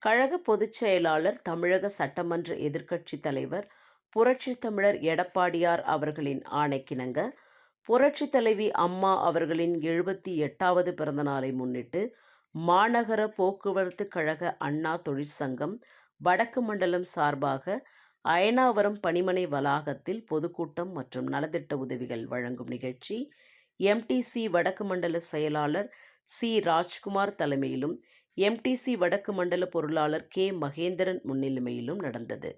கழக பொதுச் செயலாளர், தமிழக சட்டமன்ற எதிர்க்கட்சித் தலைவர் புரட்சித் தமிழர் எடப்பாடியார் அவர்களின் ஆணைக்கிணங்க, புரட்சித் தலைவி அம்மா அவர்களின் 78வது பிறந்தநாளை முன்னிட்டு மாநகர போக்குவரத்து கழக அண்ணா தொழிற்சங்கம் வடக்கு மண்டலம் சார்பாக அயனாவரம் பணிமனை வளாகத்தில் பொதுக்கூட்டம் மற்றும் நலத்திட்ட உதவிகள் வழங்கும் நிகழ்ச்சி எம்டிசி வடக்கு மண்டல செயலாளர் சி. ராஜ்குமார் தலைமையிலும், எம்டிசி வடக்கு மண்டல பொருளாளர் கே. மகேந்திரன் முன்னிலைமையிலும் நடந்தது.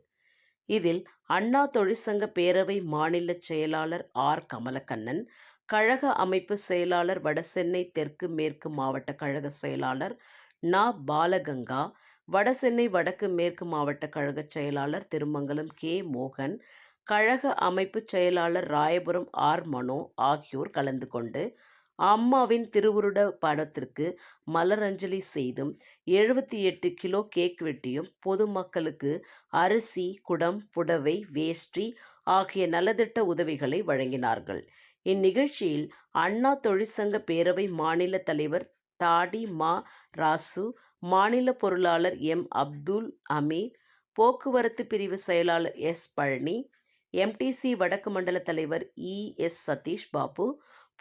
இதில் அண்ணா தொழிற்சங்க பேரவை மாநில செயலாளர் ஆர். கமலக்கண்ணன், கழக அமைப்பு செயலாளர், வடசென்னை தெற்கு மேற்கு மாவட்ட கழக செயலாளர் நா. பாலகங்கா, வடசென்னை வடக்கு மேற்கு மாவட்ட கழக செயலாளர் திருமங்கலம் கே. மோகன், கழக அமைப்பு செயலாளர் ராயபுரம் ஆர். மனோ ஆகியோர் கலந்து கொண்டு அம்மாவின் திருவுருட படத்திற்கு மலரஞ்சலி செய்தும், 78 கிலோ கேக் வெட்டியும் பொதுமக்களுக்கு அரிசி, குடம், புடவை, வேஷ்டி ஆகிய நலத்திட்ட உதவிகளை வழங்கினார்கள். இந்நிகழ்ச்சியில் அண்ணா தொழிற்சங்க பேரவை மாநில தலைவர் தாடி மா. ராசு, மாநில பொருளாளர் எம். அப்துல் அமீத், போக்குவரத்து பிரிவு செயலாளர் எஸ். பழனி, எம்டிசி வடக்கு மண்டல தலைவர் இ. எஸ். சதீஷ் பாபு,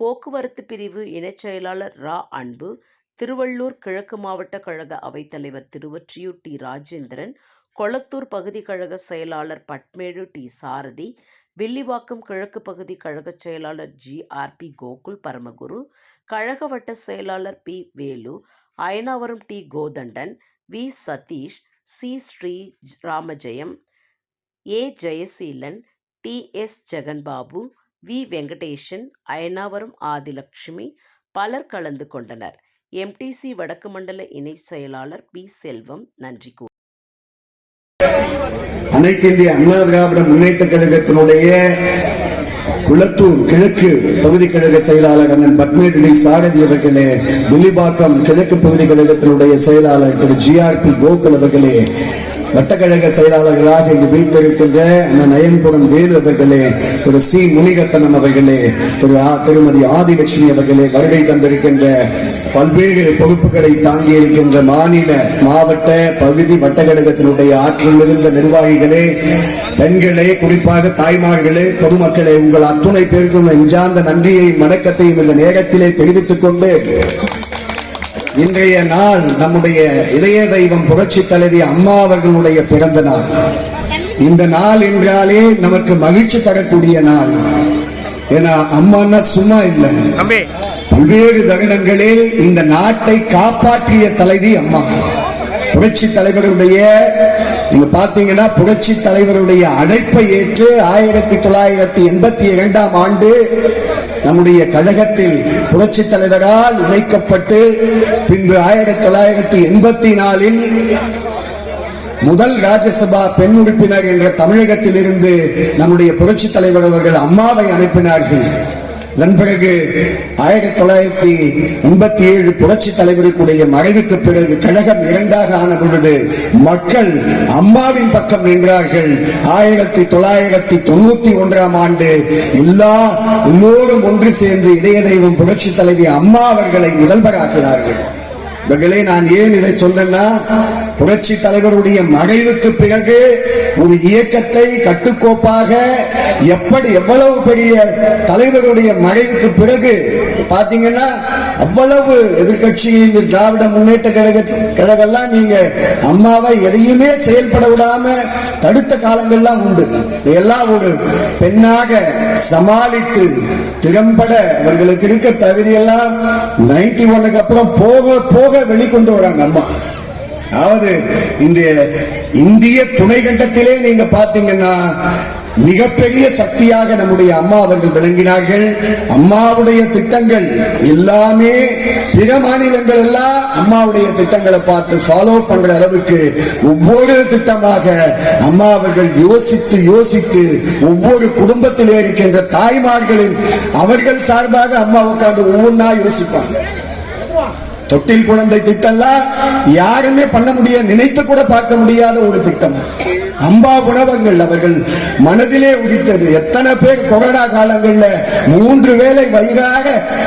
போக்குவரத்து பிரிவு இணைச் செயலாளர் ரா. அன்பு, திருவள்ளூர் கிழக்கு மாவட்ட கழக அவைத்தலைவர் திருவொற்றியூர் டி. ராஜேந்திரன், கொளத்தூர் பகுதி கழக செயலாளர் பட்மேடு டி. சாரதி, வில்லிவாக்கம் கிழக்கு பகுதி கழக செயலாளர் ஜி.ஆர்.பி. கோகுல் பரமகுரு, கழக வட்ட செயலாளர் P. Velu, Ayanavaram T. Kothandan, V. Sathish, C. Sri Ramajayam, A. Jayaseelan, T. S. Jaganbabu, V. Venkatesan, Ayanavaram Adhilakshmi பலர் கலந்து கொண்டனர். எம்டிசி வடக்கு மண்டல இணை செயலாளர் பி. செல்வம் நன்றி கூறினார். அனைத்து இந்திய அண்ணா திராவிட முன்னேற்ற கழகத்தினுடைய குளத்தூர் கிழக்கு பகுதி கழக செயலாளர் அண்ணன் பட்மேடு டி. சாரதி அவர்களே, வில்லிவாக்கம் கிழக்கு பகுதி கழகத்தினுடைய செயலாளர் திரு ஜி.ஆர்.பி. கோகுல் அவர்களே, வட்டக்கழக செயலாளர்களாக இங்கு வீட்டிருக்கின்ற நயன்புரம் வேலு அவர்களே, திரு சி. முனிரத்தனம் அவர்களே, திருமதி ஆதிலட்சுமி அவர்களே, வருகை தந்திருக்கின்ற பல்வேறு பொறுப்புகளை தாங்கி இருக்கின்ற மாநில, மாவட்ட, பகுதி வட்டக்கழகத்தினுடைய ஆற்றல் மிகுந்த நிர்வாகிகளே, பெண்களே, குறிப்பாக தாய்மார்களே, பொதுமக்களே, உங்கள் அத்துணை பேருக்கும் நெஞ்சார்ந்த நன்றியை வணக்கத்தையும் இந்த நேரத்திலே தெரிவித்துக் கொண்டு, இன்றைய நாள் நம்முடைய இதய தெய்வம் புரட்சி தலைவி அம்மா அவர்களுடைய பிறந்த நாள். இந்த நாள் என்றாலே நமக்கு மகிழ்ச்சி தரக்கூடிய நாள். ஏன்னா அம்மான்னா சும்மா இல்லை, பல்வேறு தருணங்களில் இந்த நாட்டை காப்பாற்றிய தலைவி அம்மா. புரட்சி தலைவருடைய, நீங்க பாத்தீங்கன்னா புரட்சி தலைவருடைய அழைப்பை ஏற்று 1982ஆம் ஆண்டு நம்முடைய கழகத்தில் புரட்சி தலைவரால் இணைக்கப்பட்டு, பின்பு 1984இல் முதல் ராஜ்யசபா பெண் உறுப்பினர் என்ற தமிழகத்தில் இருந்து நம்முடைய புரட்சி தலைவர் அவர்கள் அம்மாவை அனுப்பினார்கள். அதன் பிறகு 1987 புரட்சி தலைவருக்குடைய மறைவுக்கு பிறகு கழகம் இரண்டாக ஆன பொழுது மக்கள் அம்மாவின் பக்கம் நின்றார்கள். 1991ஆம் ஆண்டு எல்லோரும் ஒன்று சேர்ந்து இதய தெய்வம் புரட்சி தலைவி அம்மா அவர்களை முதல்வராக்கினார்கள். இவர்களே, நான் ஏன் இதை சொல்றேன்னா, புரட்சி தலைவருடைய மறைவுக்கு பிறகு ஒரு இயக்கத்தை கட்டுக்கோப்பாக எவ்வளவு பெரிய தலைவருடைய மறைவுக்கு பிறகு பாத்தீங்கன்னா அவ்வளவு எதிர்கட்சியின் திராவிட முன்னேற்ற கழகெல்லாம் நீங்க அம்மாவை எதையுமே செயல்பட விடாம தடுத்த காலங்கள்லாம் உண்டு. எல்லாம் ஒரு பெண்ணாக சமாளித்து திறம்பட அவர்களுக்கு இருக்க தகுதியெல்லாம் 91க்கு அப்புறம் போக போக வெளிக்கொண்டு வராங்க அம்மா. அதாவது இந்த இந்திய துணை கண்டத்திலே நீங்க பாத்தீங்கன்னா மிகப்பெரிய சக்தியாக நம்முடைய அம்மா அவர்கள் விளங்கினார்கள். அம்மாவுடைய திட்டங்கள் எல்லாமே பிற மாநிலங்கள் எல்லாம் அம்மாவுடைய திட்டங்களை பார்த்து ஃபாலோ பண்ற அளவுக்கு ஒவ்வொரு திட்டமாக அம்மா அவர்கள் யோசித்து யோசித்து ஒவ்வொரு குடும்பத்திலே இருக்கின்ற தாய்மார்களில் அவர்கள் சார்பாக அம்மா உட்கார்ந்து ஒவ்வொன்றா யோசிப்பாங்க. தொட்டில் குழந்தை திட்டம்லாம் யாருமே பண்ண முடியாது, நினைத்து கூட பார்க்க முடியாத ஒரு திட்டம். அம்பா உணவகங்கள் அவர்கள் மனதிலே உதித்தது. எத்தனை பேர் கொரோனா காலங்களில் 3 வேளை வயிறாக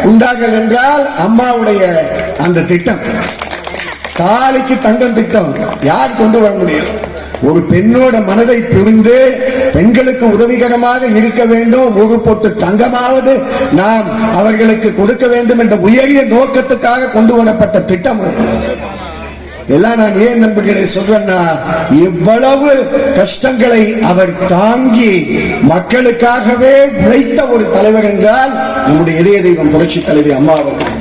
உண்டார்கள் என்றால் அம்மாவுடைய அந்த திட்டம். தாலிக்கு தங்கம் திட்டம் யார் கொண்டு வர முடியும்? ஒரு பெண்ணோட மனதை புரிந்து பெண்களுக்கு உதவிகரமாக இருக்க வேண்டும், ஒரு பொட்டு தங்கமாவது நாம் அவர்களுக்கு கொடுக்க வேண்டும் என்ற உயரிய நோக்கத்துக்காக கொண்டு வரப்பட்ட திட்டம். எல்லாம் நான் ஏன் நண்பர்களை சொல்றேன்னா, இவ்வளவு கஷ்டங்களை அவர் தாங்கி மக்களுக்காகவே உழைத்த ஒரு தலைவர் என்றால் நம்முடைய இதய தெய்வம் புரட்சி தலைவி அம்மா அவர்கள்.